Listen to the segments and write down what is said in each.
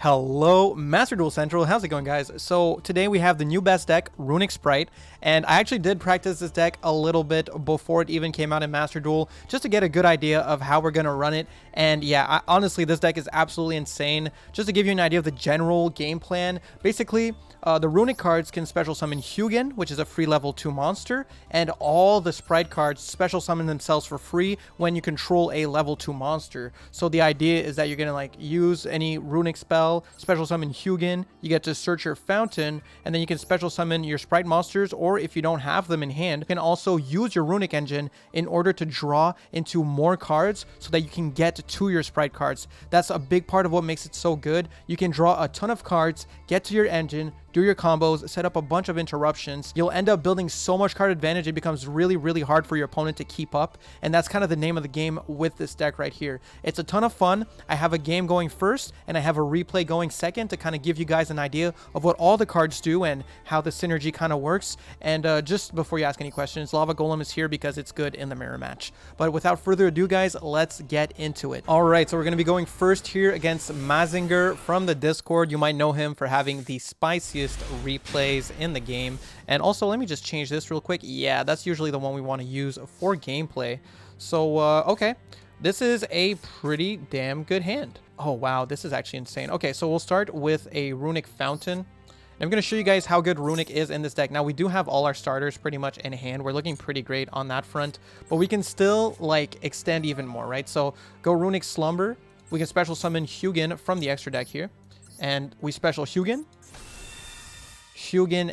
Hello, Master Duel Central. How's it going, guys? So today we have the new best deck, Runick Spright, and I actually did practice this deck a little bit before it even came out in Master Duel, just to get a good idea of how we're going to run it. And yeah, honestly, this deck is absolutely insane. Just to give you an idea of the general game plan, basically, the Runick cards can special summon Hugin, which is a free level 2 monster, and all the Spright cards special summon themselves for free when you control a level 2 monster. So the idea is that you're going to use any Runick spell, special summon Hugin, you get to search your fountain, and then you can special summon your Spright monsters, or if you don't have them in hand, you can also use your Runick engine in order to draw into more cards so that you can get to your Spright cards. That's a big part of what makes it so good. You can draw a ton of cards, get to your engine, do your combos, set up a bunch of interruptions. You'll end up building so much card advantage, it becomes really, really hard for your opponent to keep up. And that's kind of the name of the game with this deck right here. It's a ton of fun. I have a game going first, and I have a replay going second to kind of give you guys an idea of what all the cards do and how the synergy kind of works. And just before you ask any questions, Lava Golem is here because it's good in the mirror match. But without further ado, guys, let's get into it. All right, so we're going to be going first here against Mazinger from the Discord. You might know him for having the spiciest replays in the game. And also, let me just change this real quick. Yeah, that's usually the one we want to use for gameplay. So okay, this is a pretty damn good hand. Oh wow, this is actually insane. Okay, so we'll start with a Runick Fountain. I'm going to show you guys how good Runick is in this deck. Now, we do have all our starters pretty much in hand. We're looking pretty great on that front, but we can still extend even more, right? So go Runick Slumber. We can special summon Hugin from the extra deck here, and we special Hugin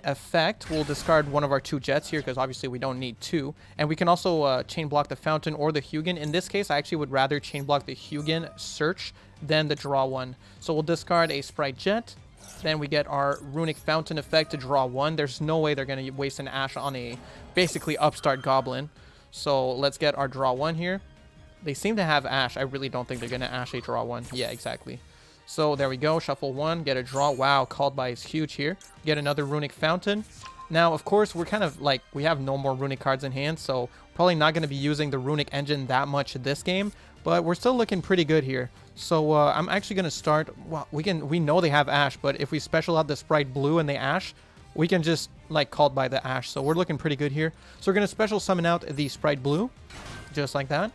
effect. We'll discard one of our 2 jets here because obviously we don't need 2. And we can also chain block the Fountain or the Hugin. In this case, I actually would rather chain block the Hugin search than the draw one. So we'll discard a Spright Jet. Then we get our Runick Fountain effect to draw 1. There's no way they're going to waste an Ash on a basically upstart Goblin. So let's get our draw 1 here. They seem to have Ash. I really don't think they're going to Ash a draw 1. Yeah, exactly. So there we go, shuffle 1, get a draw. Wow, called by is huge here. Get another Runick Fountain. Now, of course, we're kind of we have no more Runick cards in hand, so probably not going to be using the Runick engine that much this game, but we're still looking pretty good here. So I'm actually going to start, well, we know they have Ash, but if we special out the Spright Blue and they Ash, we can just called by the Ash, so we're looking pretty good here. So we're going to special summon out the Spright Blue, just like that.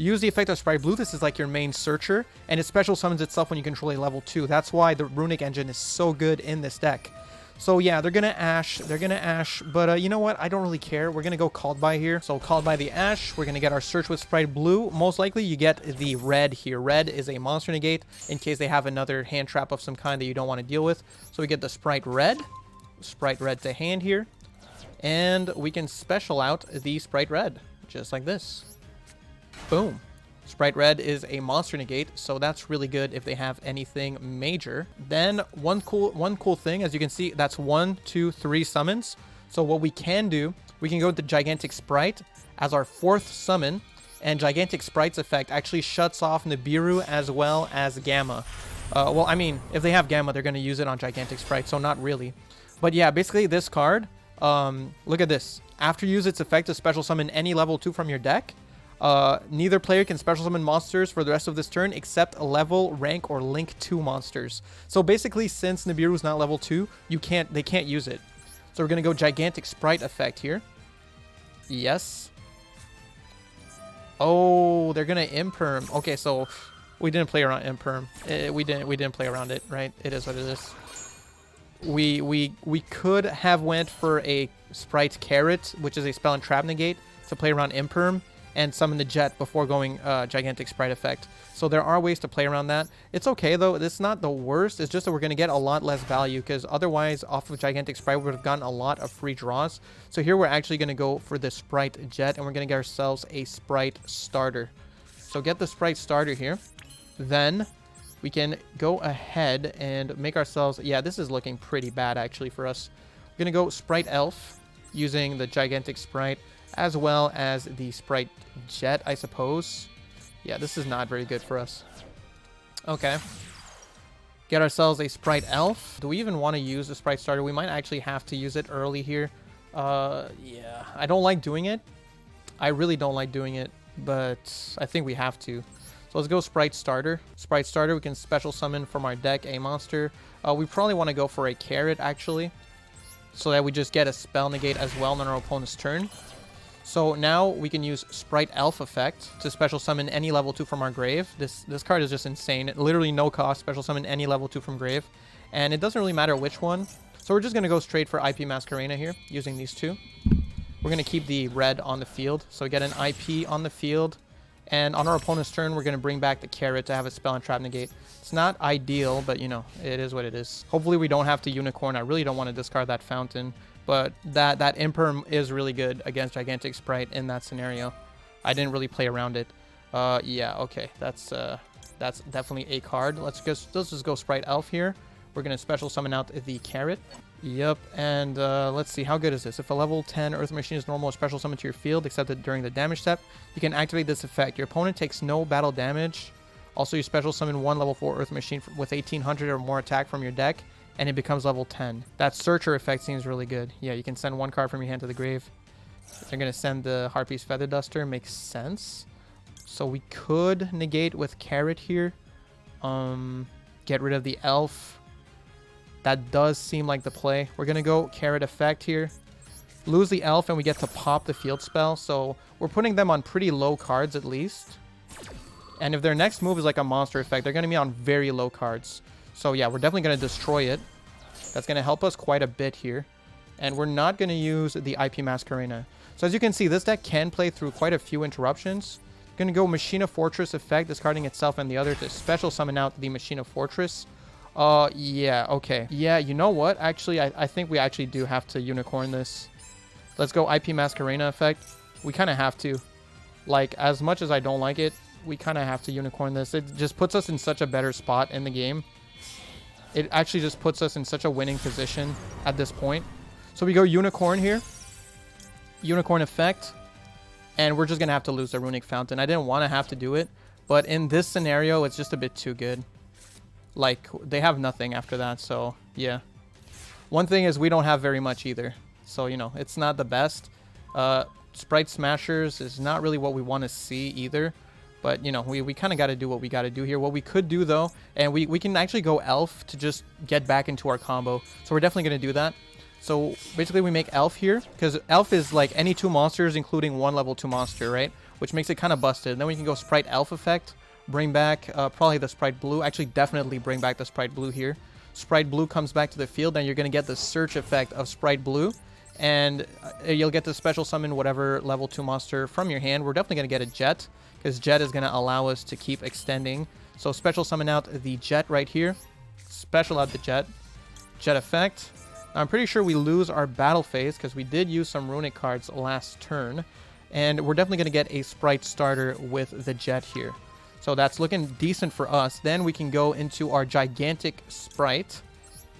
Use the effect of Spright Blue. This is your main searcher, and it special summons itself when you control a level 2. That's why the Runick engine is so good in this deck. So yeah, they're gonna Ash. They're gonna Ash, but you know what? I don't really care. We're gonna go called by here. So called by the Ash. We're gonna get our search with Spright Blue. Most likely, you get the red here. Red is a monster negate in case they have another hand trap of some kind that you don't want to deal with. So we get the Spright Red. Spright Red to hand here, and we can special out the Spright Red just like this. Boom. Spright Red is a monster negate, so that's really good if they have anything major. Then one cool thing, as you can see, that's 1, 2, 3 summons. So what we can do, we can go with the Gigantic Sprite as our 4th summon, and Gigantic Sprite's effect actually shuts off Nibiru as well as Gamma. Well, I mean, if they have Gamma, they're going to use it on Gigantic Sprite, so not really. But yeah, basically this card, look at this. After you use its effect to special summon any level 2 from your deck, neither player can special summon monsters for the rest of this turn except level, rank, or link 2 monsters. So basically, since Nibiru is not level 2, they can't use it. So we're gonna go Gigantic Sprite effect here. Yes. Oh, they're gonna imperm. Okay, so we didn't play around imperm. We didn't play around it, right? It is what it is. We could have went for a Spright Carrot, which is a spell and trap negate, to play around imperm and summon the Jet before going Gigantic Sprite effect. So there are ways to play around that. It's okay, though. It's not the worst. It's just that we're going to get a lot less value, because otherwise, off of Gigantic Sprite, we would have gotten a lot of free draws. So here we're actually going to go for the Spright Jet, and we're going to get ourselves a Spright Starter. So get the Spright Starter here. Then we can go ahead and make ourselves... Yeah, this is looking pretty bad, actually, for us. We're going to go Spright Elf using the Gigantic Sprite, as well as the Spright Jet, I suppose. Yeah, this is not very good for us. Okay. Get ourselves a Spright Elf. Do we even want to use the Spright Starter? We might actually have to use it early here. Yeah, I don't like doing it. I really don't like doing it, but I think we have to. So let's go Sprite Starter. Sprite Starter, we can special summon from our deck a monster. We probably want to go for a Carrot, actually, so that we just get a spell negate as well on our opponent's turn. So now we can use Sprite Elf effect to special summon any level 2 from our grave. This card is just insane. Literally no cost, special summon any level 2 from grave. And it doesn't really matter which one. So we're just going to go straight for IP Masquerena here, using these two. We're going to keep the red on the field. So we get an IP on the field. And on our opponent's turn, we're going to bring back the Carrot to have a spell and trap negate. It's not ideal, but you know, it is what it is. Hopefully we don't have to Unicorn. I really don't want to discard that Fountain. But that Imperm is really good against Gigantic Sprite in that scenario. I didn't really play around it. Yeah, okay. That's definitely a card. Let's just go Sprite Elf here. We're going to special summon out the Carrot. Yep, and let's see. How good is this? If a level 10 Earth Machine is normal or special summon to your field, except that during the damage step, you can activate this effect. Your opponent takes no battle damage. Also, you special summon one level 4 Earth Machine with 1800 or more attack from your deck, and it becomes level 10. That Searcher effect seems really good. Yeah, you can send one card from your hand to the grave. They're going to send the Harpy's Feather Duster. Makes sense. So we could negate with Carrot here. Get rid of the Elf. That does seem like the play. We're going to go Carrot effect here. Lose the Elf, and we get to pop the field spell. So we're putting them on pretty low cards at least. And if their next move is like a monster effect, they're going to be on very low cards. So yeah, we're definitely going to destroy it. That's going to help us quite a bit here. And we're not going to use the IP Masquerena. So as you can see, this deck can play through quite a few interruptions. Going to go Machina Fortress effect, discarding itself and the other to special summon out the Machina Fortress. Yeah, okay. Yeah, you know what? Actually, I think we actually do have to Unicorn this. Let's go IP Masquerena effect. We kind of have to. Like, as much as I don't like it, we kind of have to Unicorn this. It just puts us in such a better spot in the game. It actually just puts us in such a winning position at this point. So we go Unicorn here. Unicorn effect. And we're just going to have to lose the Runick Fountain. I didn't want to have to do it. But in this scenario, it's just a bit too good. Like, they have nothing after that, so, yeah. One thing is we don't have very much either. So, you know, it's not the best. Sprite Smashers is not really what we want to see either. But, you know, we kind of got to do what we got to do here. What we could do, though, and we can actually go Elf to just get back into our combo. So we're definitely going to do that. So, basically, we make Elf here. Because Elf is, like, any 2 monsters, including 1 level 2 monster, right? Which makes it kind of busted. And then we can go Sprite Elf effect. Bring back probably the Sprite Blue. Actually, definitely bring back the Sprite Blue here. Sprite Blue comes back to the field, and you're going to get the search effect of Sprite Blue. And you'll get to special summon whatever level 2 monster from your hand. We're definitely going to get a Jet, because Jet is going to allow us to keep extending. So special summon out the Jet right here. Special out the Jet. Jet effect. Now, I'm pretty sure we lose our battle phase, because we did use some Runick cards last turn. And we're definitely going to get a Sprite Starter with the Jet here. So that's looking decent for us. Then we can go into our Gigantic Sprite.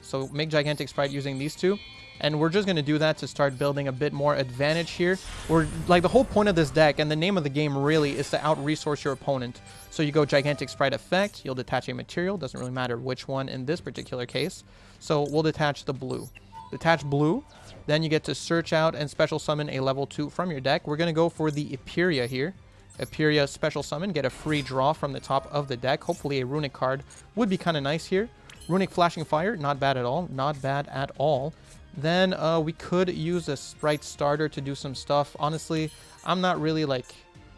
So make Gigantic Sprite using these two. And we're just going to do that to start building a bit more advantage here. We're like, the whole point of this deck and the name of the game really is to out-resource your opponent. So you go Gigantic Sprite effect. You'll detach a material. Doesn't really matter which one in this particular case. So we'll detach the blue. Detach blue. Then you get to search out and special summon a level 2 from your deck. We're going to go for the Eperia here. Eperia special summon, get a free draw from the top of the deck. Hopefully a Runick card would be kind of nice here. Runick Flashing Fire, not bad at all. Not bad at all. Then we could use a Sprite Starter to do some stuff. Honestly, I'm not really like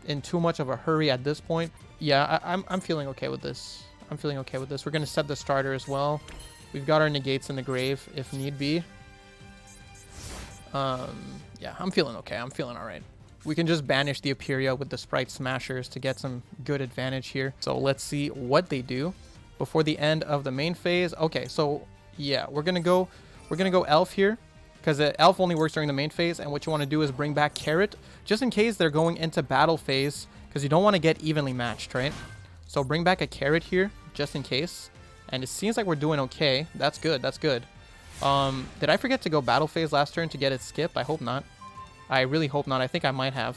in too much of a hurry at this point. Yeah, I'm feeling okay with this. I'm feeling okay with this. We're going to set the starter as well. We've got our negates in the grave if need be. Yeah, I'm feeling okay. I'm feeling all right. We can just banish the Eperia with the Sprite Smashers to get some good advantage here. So let's see what they do before the end of the main phase. Okay, so yeah, we're gonna go Elf here because Elf only works during the main phase. And what you want to do is bring back Carrot just in case they're going into battle phase because you don't want to get evenly matched, right? So bring back a Carrot here just in case. And it seems like we're doing okay. That's good. That's good. Did I forget to go battle phase last turn to get it skipped? I hope not. I really hope not. I think I might have.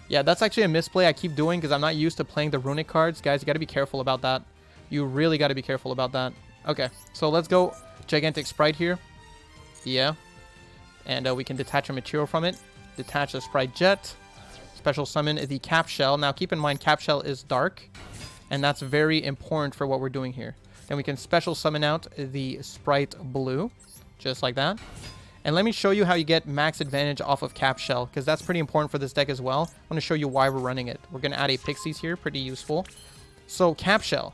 Yeah, that's actually a misplay I keep doing because I'm not used to playing the Runick cards. Guys, you got to be careful about that. You really got to be careful about that. Okay, so let's go Gigantic Sprite here. Yeah. And we can detach a material from it. Detach the Sprite Jet. Special summon the Cap Shell. Now keep in mind Cap Shell is dark, and that's very important for what we're doing here. Then we can special summon out the Spright Blue, just like that. And let me show you how you get max advantage off of Cap Shell, because that's pretty important for this deck as well. I want to show you why we're running it. We're going to add a Pixies here, pretty useful. So Cap Shell,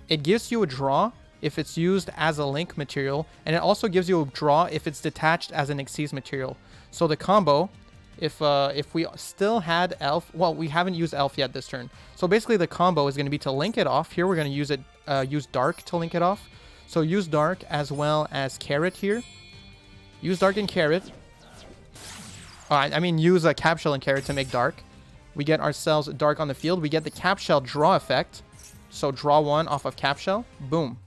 it gives you a draw if it's used as a link material, and it also gives you a draw if it's detached as an Xyz material. So the combo, if we still had Elf, well, we haven't used Elf yet this turn. So basically the combo is going to be to link it off. Here we're going to use it, use Dark to link it off. So use Dark as well as Carrot here. Use Dark and Carrot. I mean, use a Cap Shell and Carrot to make Dark. We get ourselves Dark on the field. We get the Cap Shell draw effect. So draw one off of Cap Shell. Boom.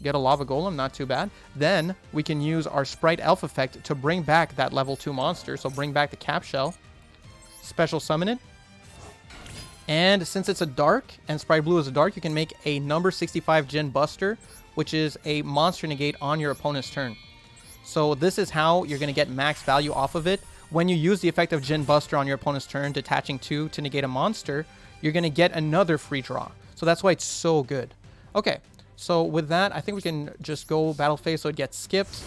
Get a Lava Golem. Not too bad. Then we can use our Spright Elf effect to bring back that level 2 monster. So bring back the Cap Shell. Special summon it. And since it's a Dark and Spright Blue is a Dark, you can make a number 65 Djinn Buster, which is a monster negate on your opponent's turn. So this is how you're going to get max value off of it. When you use the effect of Djinn Buster on your opponent's turn, detaching 2 to negate a monster, you're going to get another free draw. So that's why it's so good. Okay, so with that, I think we can just go battle phase so it gets skipped.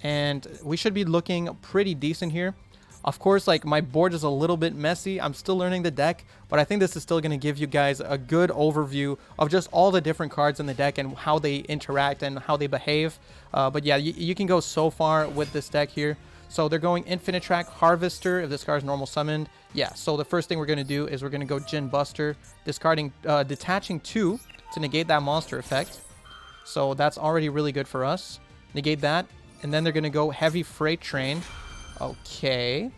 And we should be looking pretty decent here. Of course, like, my board is a little bit messy. I'm still learning the deck, but I think this is still going to give you guys a good overview of just all the different cards in the deck and how they interact and how they behave. But yeah, you can go so far with this deck here. So they're going Infinite Track, Harvester, if this card is normal summoned. Yeah, so the first thing we're going to do is we're going to go Djinn Buster, discarding, detaching 2 to negate that monster effect. So that's already really good for us. Negate that, and then they're going to go Heavy Freight Train. Okay,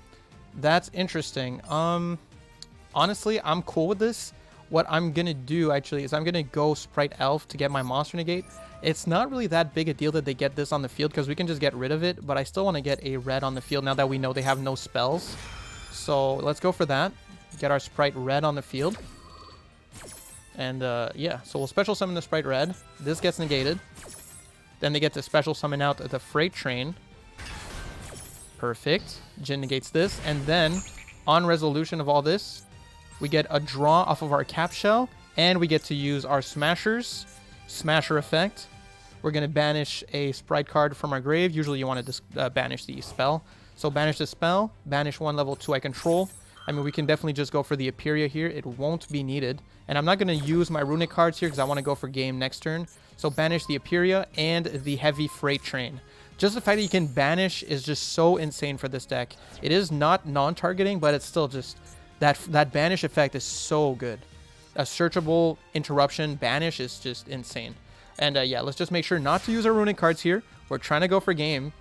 that's interesting. Honestly, I'm cool with this. What I'm gonna do actually is I'm gonna go Spright Elf to get my monster negate. It's not really that big a deal that they get this on the field because we can just get rid of it, but I still want to get a red on the field now that we know they have no spells. So let's go for that. Get our Spright Red on the field. And yeah, so we'll special summon the Spright Red. This gets negated. Then they get to special summon out the Freight Train. Perfect. Djinn negates this. And then, on resolution of all this, we get a draw off of our Cap Shell. And we get to use our Smashers. Smasher effect. We're going to banish a Sprite card from our grave. Usually you want to banish the spell. So banish the spell. Banish one level 2 I control. I mean, we can definitely just go for the Aperia here. It won't be needed. And I'm not going to use my Runick cards here because I want to go for game next turn. So banish the Aperia and the Heavy Freight Train. Just the fact that you can banish is just so insane for this deck. It is not non-targeting, but it's still just... That banish effect is so good. A searchable interruption banish is just insane. And yeah, let's just make sure not to use our Runick cards here. We're trying to go for game.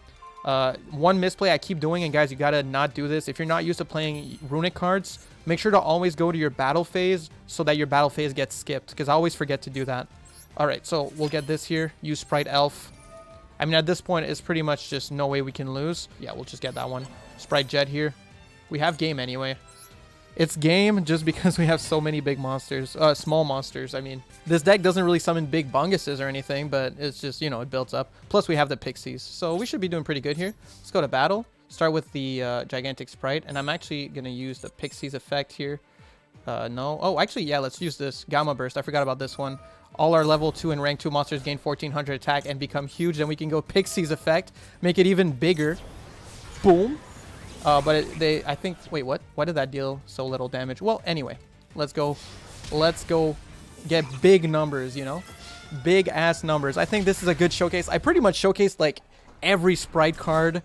One misplay I keep doing, and guys, you gotta not do this. If you're not used to playing Runick cards, make sure to always go to your battle phase so that your battle phase gets skipped, because I always forget to do that. Alright, so we'll get this here. Use Spright Elf. I mean, at this point, it's pretty much just no way we can lose. Yeah, we'll just get that one. Spright Jet here. We have game anyway. It's game just because we have so many big monsters. Small monsters, I mean. This deck doesn't really summon big bunguses or anything, but it's just, you know, it builds up. Plus, we have the Pixies. So we should be doing pretty good here. Let's go to battle. Start with the Gigantic Sprite. And I'm actually going to use the Pixies effect here. No. Oh, actually, yeah, let's use this. Gamma Burst. I forgot about this one. All our level 2 and rank 2 monsters gain 1400 attack and become huge. Then we can go Pixies effect. Make it even bigger. Boom. But I think, wait, what? Why did that deal so little damage? Well, anyway, let's go get big numbers, you know? Big ass numbers. I think this is a good showcase. I pretty much showcased like every Sprite card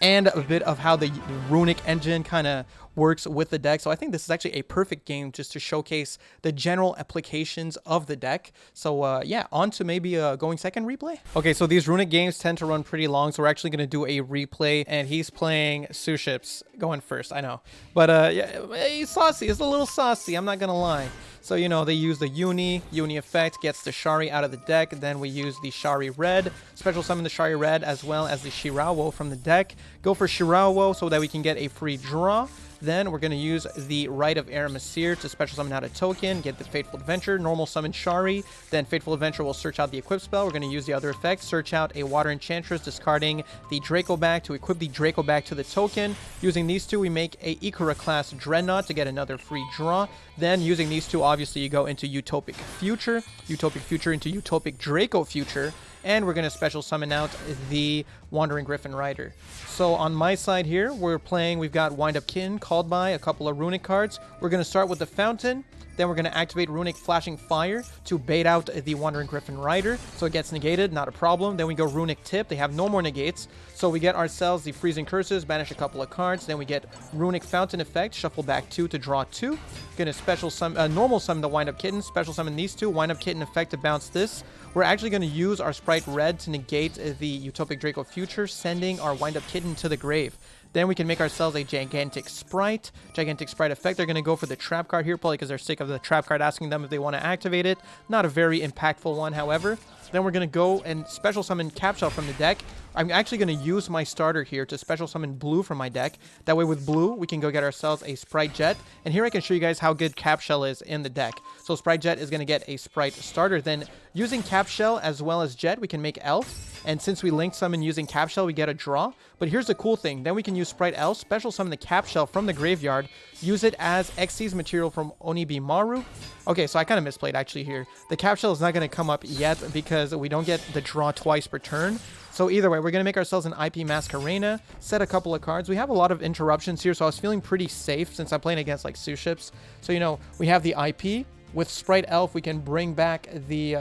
and a bit of how the Runick engine kind of works with the deck. So I think this is actually a perfect game just to showcase the general applications of the deck. So yeah, on to maybe going second replay. Okay, so these Runick games tend to run pretty long, so we're actually going to do a replay, and he's playing Sous ships going first, I know. But yeah, he's saucy. He's a little saucy, I'm not going to lie. So, you know, they use the Uni effect, gets the Shari out of the deck. Then we use the Shari Red, special summon the Shari Red as well as the Shirawo from the deck. Go for Shirawo so that we can get a free draw. Then we're going to use the Rite of Aramasir to special summon out a token, get the Fateful Adventure, normal summon Shari, then Fateful Adventure will search out the equip spell. We're going to use the other effect, search out a Water Enchantress, discarding the Draco bag to equip the Draco bag to the token. Using these two, we make a Ikura class Dreadnought to get another free draw. Then using these two, obviously you go into Utopic Future into Utopic Draco Future, and we're going to special summon out the Wandering Griffin Rider. So on my side here, we've got Wind Up Kitten, Called By, a couple of Runic cards. We're going to start with the Fountain, then we're going to activate Runic Flashing Fire to bait out the Wandering Griffin Rider, so it gets negated, not a problem. Then we go Runic Tip, they have no more negates, so we get ourselves the Freezing Curses, banish a couple of cards, then we get Runic Fountain effect, shuffle back 2 to draw 2. Going to special summon, normal summon the Wind Up Kitten, special summon these two, Wind Up Kitten effect to bounce this. We're actually going to use our Spright Red to negate the Utopic Draco Future, sending our Wind Up Kitten to the grave. Then we can make ourselves a Gigantic Sprite. Gigantic Sprite effect, they're going to go for the Trap card here, probably because they're sick of the Trap card asking them if they want to activate it. Not a very impactful one, however. Then we're going to go and special summon Capshell from the deck. I'm actually going to use my starter here to special summon Blue from my deck. That way with Blue, we can go get ourselves a Spright Jet. And here I can show you guys how good Capshell is in the deck. So Spright Jet is going to get a Spright starter. Then using Capshell as well as Jet, we can make Elf. And since we link summon using Capshell, we get a draw. But here's the cool thing. Then we can use Spright Elf, special summon the Capshell from the graveyard, use it as Xyz material from Onibimaru. Okay, so I kind of misplayed actually here. The Capshell is not going to come up yet because we don't get the draw twice per turn. So either way, we're going to make ourselves an IP Masquerena, set a couple of cards. We have a lot of interruptions here, so I was feeling pretty safe since I'm playing against like Sous ships. So, you know, we have the IP. With Spright Elf, we can bring back the,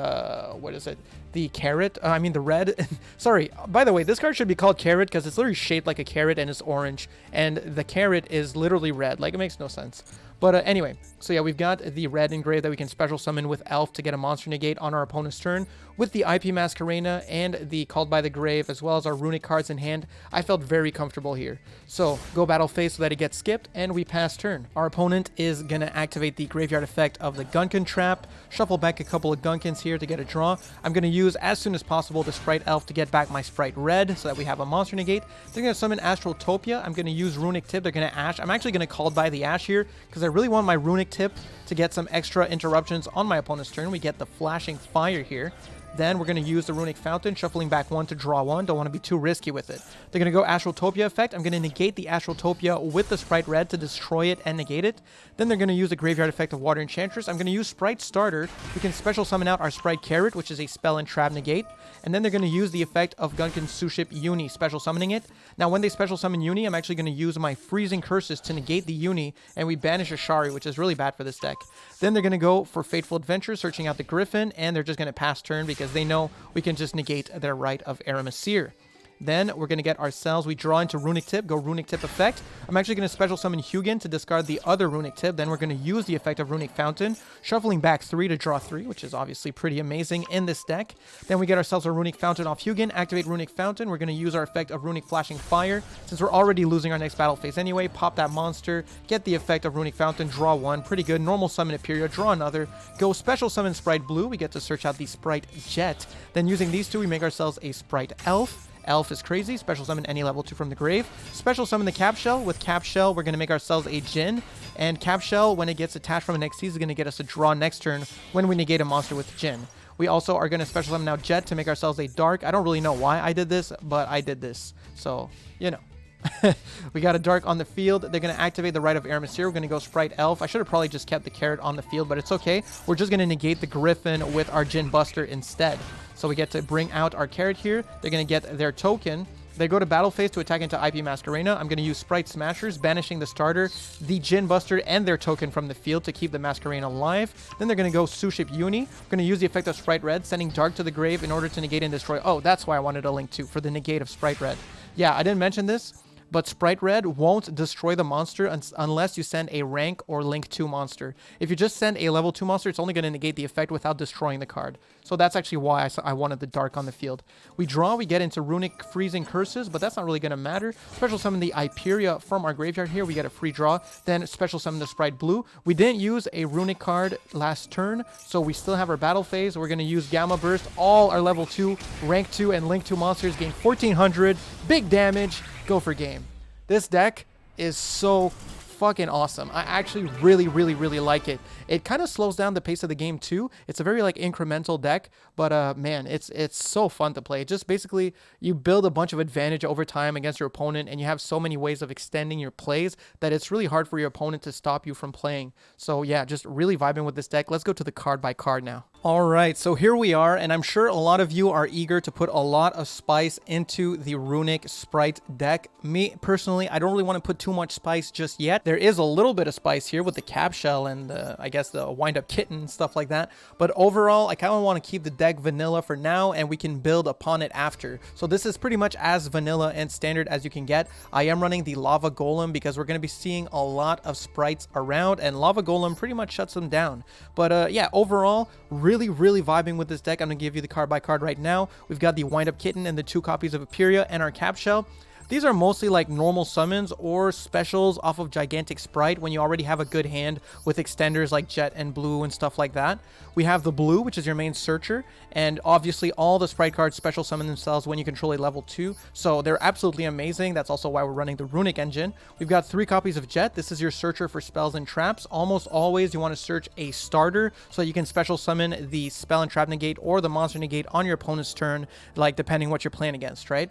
what is it? The carrot. I mean, the red. Sorry. By the way, this card should be called Carrot because it's literally shaped like a carrot and it's orange. And the carrot is literally red. Like, it makes no sense. But anyway, so yeah, we've got the red engraved that we can special summon with Elf to get a monster negate on our opponent's turn. With the IP Masquerena and the Called by the Grave, as well as our Runic cards in hand, I felt very comfortable here. So, go Battle Phase so that it gets skipped, and we pass turn. Our opponent is going to activate the graveyard effect of the Gunkin Trap, shuffle back a couple of Gunkins here to get a draw. I'm going to use, as soon as possible, the Spright Elf to get back my Spright Red, so that we have a monster negate. They're going to summon Astrotopia. I'm going to use Runic Tip. They're going to Ash. I'm actually going to Called by the Ash here, because I really want my Runic Tip to get some extra interruptions on my opponent's turn. We get the Flashing Fire here. Then we're going to use the Runic Fountain, shuffling back 1 to draw 1. Don't want to be too risky with it. They're going to go Astrotopia effect. I'm going to negate the Astrotopia with the Spright Red to destroy it and negate it. Then they're going to use the graveyard effect of Water Enchantress. I'm going to use Spright Starter. We can special summon out our Spright Carrot, which is a spell and trap negate. And then they're going to use the effect of Gunkin Sous ship Uni, special summoning it. Now, when they special summon Uni, I'm actually going to use my Freezing Curses to negate the Uni, and we banish a Shari, which is really bad for this deck. Then they're going to go for Fateful Adventure, searching out the Griffin, and they're just going to pass turn because they know we can just negate their Rite of Aramasir. Then we're going to get ourselves, we draw into Runic Tip, go Runic Tip effect. I'm actually going to special summon Hugin to discard the other Runic Tip. Then we're going to use the effect of Runic Fountain, shuffling back 3 to draw 3, which is obviously pretty amazing in this deck. Then we get ourselves a Runic Fountain off Hugin, activate Runic Fountain. We're going to use our effect of Runic Flashing Fire. Since we're already losing our next battle phase anyway, pop that monster, get the effect of Runic Fountain, draw 1, pretty good. Normal summon a period, draw another, go special summon Spright Blue. We get to search out the Spright Jet. Then using these two, we make ourselves a Spright Elf. Elf is crazy. Special summon any level 2 from the grave. Special summon the Capshell. With Capshell, we're going to make ourselves a Djinn. And Capshell, when it gets attached from an Xyz, is going to get us a draw next turn when we negate a monster with Djinn. We also are going to special summon now Jet to make ourselves a Dark. I don't really know why I did this, but I did this. So, you know. We got a Dark on the field. They're going to activate the Rite of Aramasir. We're going to go Spright Elf. I should have probably just kept the Carrot on the field, but it's okay. We're just going to negate the Griffin with our Djinn Buster instead. So we get to bring out our Carrot here. They're going to get their token. They go to battle phase to attack into IP Masquerena. I'm going to use Spright Smashers, banishing the starter, the Djinn Buster, and their token from the field to keep the Masquerena alive. Then they're going to go Sous ship Uni. We're going to use the effect of Spright Red, sending Dark to the grave in order to negate and destroy. Oh, that's why I wanted a link 2 for the negate of Spright Red. Yeah, I didn't mention this, but Spright Red won't destroy the monster unless you send a rank or link 2 monster. If you just send a level 2 monster, it's only going to negate the effect without destroying the card. So that's actually why I wanted the Dark on the field. We draw, we get into Runic Freezing Curses, but that's not really going to matter. Special summon the Hyperia from our graveyard here. We get a free draw. Then special summon the Spright Blue. We didn't use a Runic card last turn, so we still have our battle phase. We're going to use Gamma Burst. All our level 2, rank 2, and link 2 monsters gain 1400. Big damage. Go for game. This deck is so fucking awesome. I actually really like it. It kind of slows down the pace of the game too. It's a very like incremental deck, but man, it's so fun to play. Just basically you build a bunch of advantage over time against your opponent, and you have so many ways of extending your plays that it's really hard for your opponent to stop you from playing. So yeah, just really vibing with this deck. Let's go to the card by card now. All right, so here we are, and I'm sure a lot of you are eager to put a lot of spice into the Runick Sprite deck. Me, personally, I don't really want to put too much spice just yet. There is a little bit of spice here with the cap shell and I guess the wind-up kitten and stuff like that, but overall, I kind of want to keep the deck vanilla for now, and we can build upon it after. So this is pretty much as vanilla and standard as you can get. I am running the Lava Golem because we're going to be seeing a lot of sprites around, and Lava Golem pretty much shuts them down. But yeah, overall, really vibing with this deck. I'm gonna give you the card by card right now. We've got the wind-up kitten and the 2 copies of Aperia and our cap shell. These are mostly like normal summons or specials off of Gigantic Sprite when you already have a good hand with extenders like Jet and Blue and stuff like that. We have the Blue, which is your main searcher, and obviously all the Sprite cards special summon themselves when you control a level 2, so they're absolutely amazing. That's also why we're running the Runick engine. We've got 3 copies of Jet. This is your searcher for spells and traps. Almost always you want to search a starter so you can special summon the spell and trap negate or the monster negate on your opponent's turn, like depending what you're playing against, right?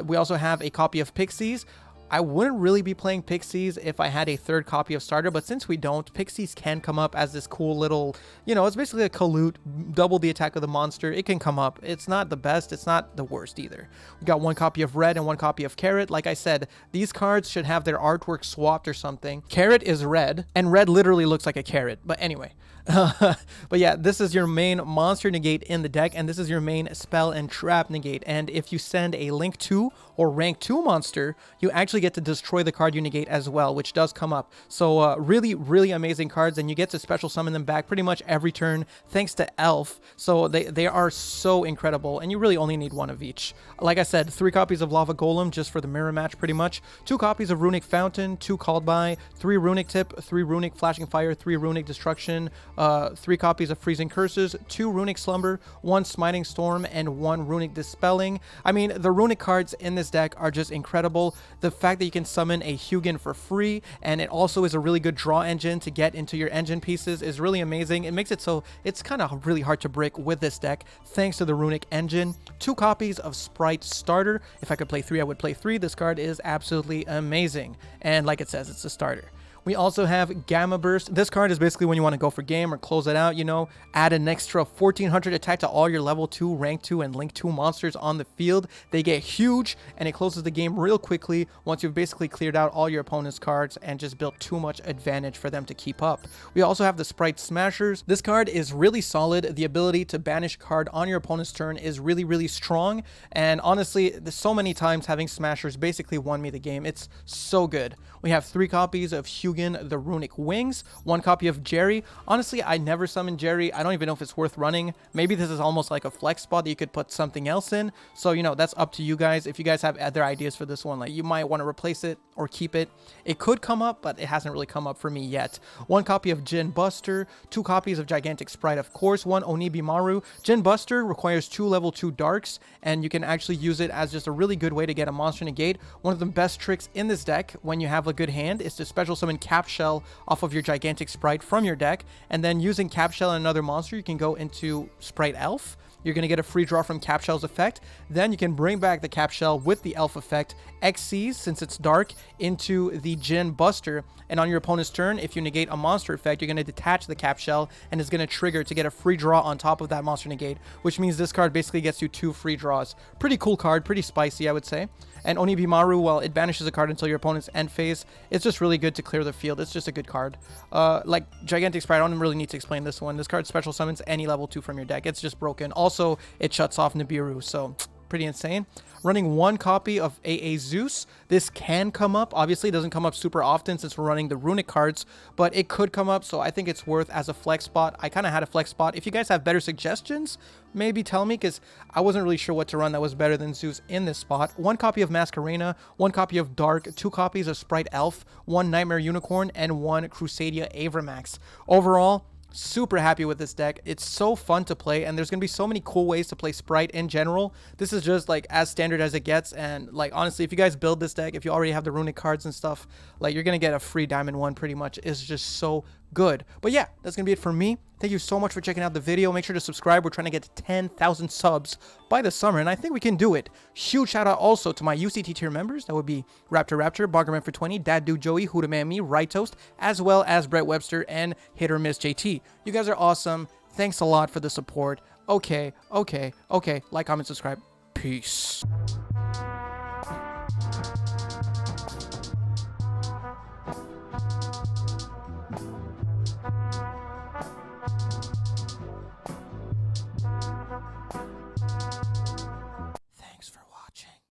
We also have a copy of Pixies. I wouldn't really be playing Pixies if I had a 3rd copy of starter, but since we don't, Pixies can come up as this cool little, you know, it's basically a Kalut, double the attack of the monster. It can come up. It's not the best, it's not the worst either. We got 1 copy of Red and 1 copy of Carrot. Like I said, these cards should have their artwork swapped or something. Carrot is red, and red literally looks like a carrot, but anyway. But yeah, this is your main monster negate in the deck, and this is your main spell and trap negate. And if you send a Link 2 or rank 2 monster, you actually get to destroy the card you negate as well, which does come up. So really amazing cards, and you get to special summon them back pretty much every turn thanks to Elf. So they are so incredible, and you really only need 1 of each. Like I said, 3 copies of Lava Golem just for the mirror match pretty much, 2 copies of Runick Fountain, 2 Called By, 3 Runick Tip, 3 Runick Flashing Fire, 3 Runick Destruction, 3 copies of Freezing Curses, 2 Runick Slumber, 1 Smiting Storm, and 1 Runick Dispelling. I mean, the Runick cards in this deck are just incredible. The fact that you can summon a Hugin for free, and it also is a really good draw engine to get into your engine pieces, is really amazing. It makes it so it's kind of really hard to break with this deck thanks to the Runick engine. 2 copies of Spright Starter. If I could play 3, I would play 3. This card is absolutely amazing, and like it says, it's a starter. We also have Gamma Burst. This card is basically when you want to go for game or close it out, you know, add an extra 1400 attack to all your level 2, rank 2, and link 2 monsters on the field. They get huge, and it closes the game real quickly once you've basically cleared out all your opponent's cards and just built too much advantage for them to keep up. We also have the Sprite Smashers. This card is really solid. The ability to banish a card on your opponent's turn is really strong, and honestly, so many times having Smashers basically won me the game. It's so good. We have 3 copies of Hugin the Runick Wings, 1 copy of Jerry. Honestly, I never summoned Jerry. I don't even know if it's worth running. Maybe this is almost like a flex spot that you could put something else in. So, you know, that's up to you guys. If you guys have other ideas for this one, like you might want to replace it or keep it. It could come up, but it hasn't really come up for me yet. 1 copy of Jin Buster, 2 copies of Gigantic Sprite, of course, 1 Onibimaru. Jin Buster requires 2 level 2 darks, and you can actually use it as just a really good way to get a monster negate. One of the best tricks in this deck when you have a good hand is to special summon Cap Shell off of your Gigantic Sprite from your deck, and then using Cap Shell and another monster, you can go into Sprite Elf. You're going to get a free draw from Cap Shell's effect. Then you can bring back the Cap Shell with the Elf effect, XCs, since it's dark, into the Jin Buster. And on your opponent's turn, if you negate a monster effect, you're going to detach the Cap Shell, and it's going to trigger to get a free draw on top of that monster negate, which means this card basically gets you 2 free draws. Pretty cool card, pretty spicy, I would say. And Onibimaru, well, it banishes a card until your opponent's end phase. It's just really good to clear the field. It's just a good card. Like Gigantic Sprite, I don't really need to explain this one. This card special summons any level 2 from your deck. It's just broken. Also, it shuts off Nibiru, so pretty insane. Running 1 copy of AA Zeus. This can come up. Obviously, it doesn't come up super often since we're running the Runick cards, but it could come up, so I think it's worth as a flex spot. I kind of had a flex spot. If you guys have better suggestions, maybe tell me, because I wasn't really sure what to run that was better than Zeus in this spot. 1 copy of Masquerena, 1 copy of Dark, 2 copies of Sprite Elf, 1 Nightmare Unicorn, and 1 Crusadia Avramax. Overall, Super happy with this deck. It's so fun to play, and there's gonna be so many cool ways to play Sprite in general. This is just like as standard as it gets, and like honestly, if you guys build this deck, if you already have the Runick cards and stuff, like you're gonna get a free diamond one pretty much. It's just so good. But yeah, that's gonna be it for me. Thank you so much for checking out the video. Make sure to subscribe. We're trying to get to 10,000 subs by the summer, and I think we can do it. Huge shout out also to my UCT tier members. That would be Raptor, Boggerman for 20, Dad Dude Joey, Hudaman Me, Right Toast, as well as Brett Webster and Hit or Miss JT. You guys are awesome. Thanks a lot for the support. Okay. Like, comment, subscribe. Peace.